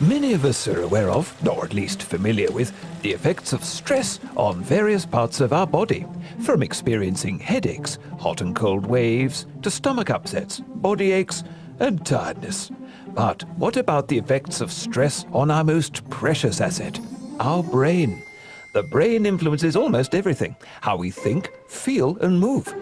Many of us are aware of, or at least familiar with, the effects of stress on various parts of our body, from experiencing headaches, hot and cold waves, to stomach upsets, body aches, and tiredness. But what about the effects of stress on our most precious asset, our brain? The brain influences almost everything, how we think, feel, and move.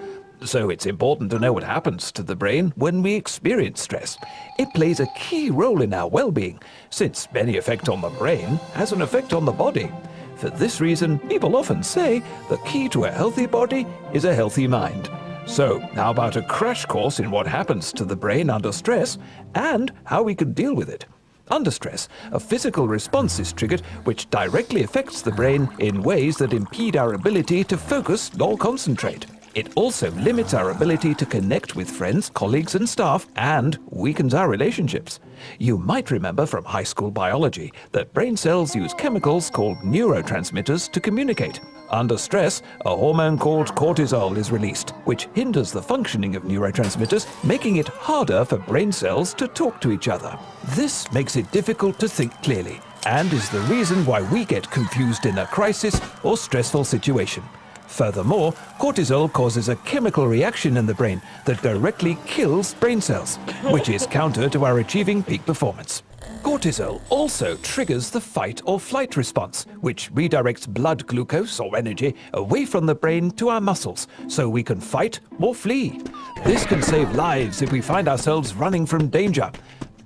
So it's important to know what happens to the brain when we experience stress. It plays a key role in our well-being, since any effect on the brain has an effect on the body. For this reason, people often say the key to a healthy body is a healthy mind. So, how about a crash course in what happens to the brain under stress and how we can deal with it? Under stress, a physical response is triggered which directly affects the brain in ways that impede our ability to focus or concentrate. It also limits our ability to connect with friends, colleagues, and staff, and weakens our relationships. You might remember from high school biology that brain cells use chemicals called neurotransmitters to communicate. Under stress, a hormone called cortisol is released, which hinders the functioning of neurotransmitters, making it harder for brain cells to talk to each other. This makes it difficult to think clearly, and is the reason why we get confused in a crisis or stressful situation. Furthermore, cortisol causes a chemical reaction in the brain that directly kills brain cells, which is counter to our achieving peak performance. Cortisol also triggers the fight or flight response, which redirects blood glucose or energy away from the brain to our muscles so we can fight or flee. This can save lives if we find ourselves running from danger.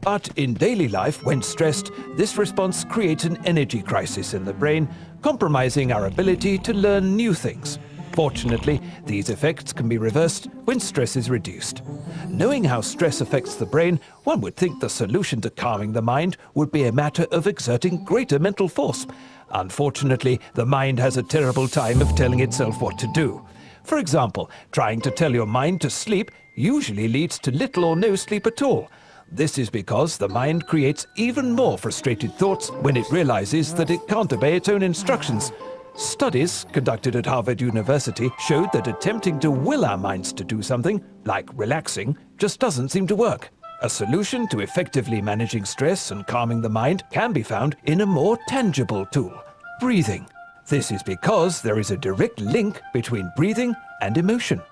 But in daily life, when stressed, this response creates an energy crisis in the brain, compromising our ability to learn new things. Fortunately, these effects can be reversed when stress is reduced. Knowing how stress affects the brain, one would think the solution to calming the mind would be a matter of exerting greater mental force. Unfortunately, the mind has a terrible time of telling itself what to do. For example, trying to tell your mind to sleep usually leads to little or no sleep at all. This is because the mind creates even more frustrated thoughts when it realizes that it can't obey its own instructions. Studies conducted at Harvard University showed that attempting to will our minds to do something, like relaxing, just doesn't seem to work. A solution to effectively managing stress and calming the mind can be found in a more tangible tool: breathing. This is because there is a direct link between breathing and emotion.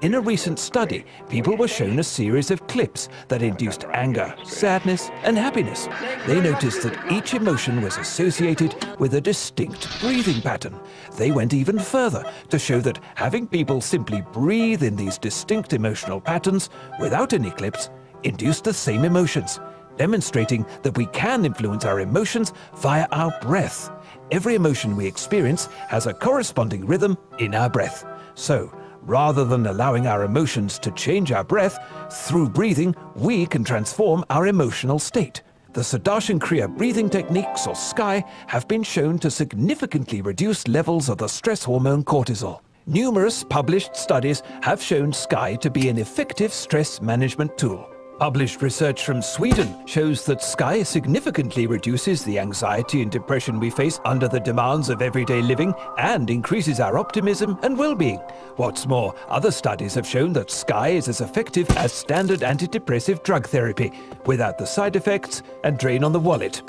In a recent study, people were shown a series of clips that induced anger, sadness, and happiness. They noticed that each emotion was associated with a distinct breathing pattern. They went even further to show that having people simply breathe in these distinct emotional patterns without any clips induced the same emotions, demonstrating that we can influence our emotions via our breath. Every emotion we experience has a corresponding rhythm in our breath. So, rather than allowing our emotions to change our breath, through breathing, we can transform our emotional state. The Sudarshan Kriya breathing techniques, or SKY, have been shown to significantly reduce levels of the stress hormone cortisol. Numerous published studies have shown SKY to be an effective stress management tool. Published research from Sweden shows that SKY significantly reduces the anxiety and depression we face under the demands of everyday living and increases our optimism and well-being. What's more, other studies have shown that SKY is as effective as standard antidepressive drug therapy, without the side effects and drain on the wallet.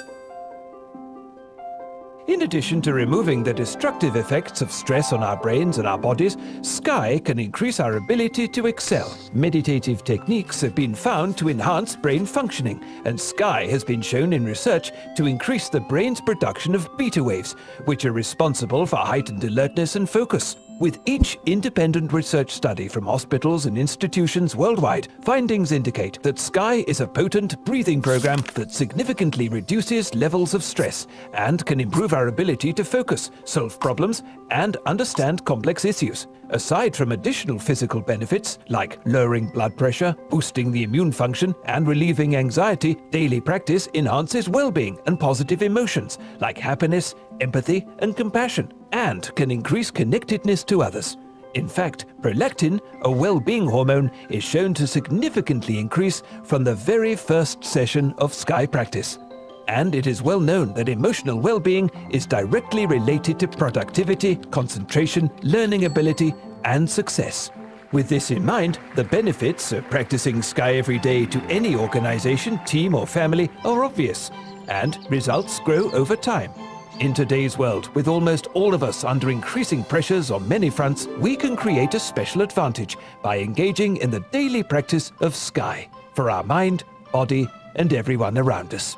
In addition to removing the destructive effects of stress on our brains and our bodies, SKY can increase our ability to excel. Meditative techniques have been found to enhance brain functioning, and SKY has been shown in research to increase the brain's production of beta waves, which are responsible for heightened alertness and focus. With each independent research study from hospitals and institutions worldwide, findings indicate that SKY is a potent breathing program that significantly reduces levels of stress and can improve our ability to focus, solve problems, and understand complex issues. Aside from additional physical benefits like lowering blood pressure, boosting the immune function, and relieving anxiety, daily practice enhances well-being and positive emotions like happiness, empathy, and compassion, and can increase connectedness to others. In fact, prolactin, a well-being hormone, is shown to significantly increase from the very first session of SKY practice. And it is well known that emotional well-being is directly related to productivity, concentration, learning ability, and success. With this in mind, the benefits of practicing Sky every day to any organization, team or family are obvious, and results grow over time. In today's world, with almost all of us under increasing pressures on many fronts, we can create a special advantage by engaging in the daily practice of Sky for our mind, body, and everyone around us.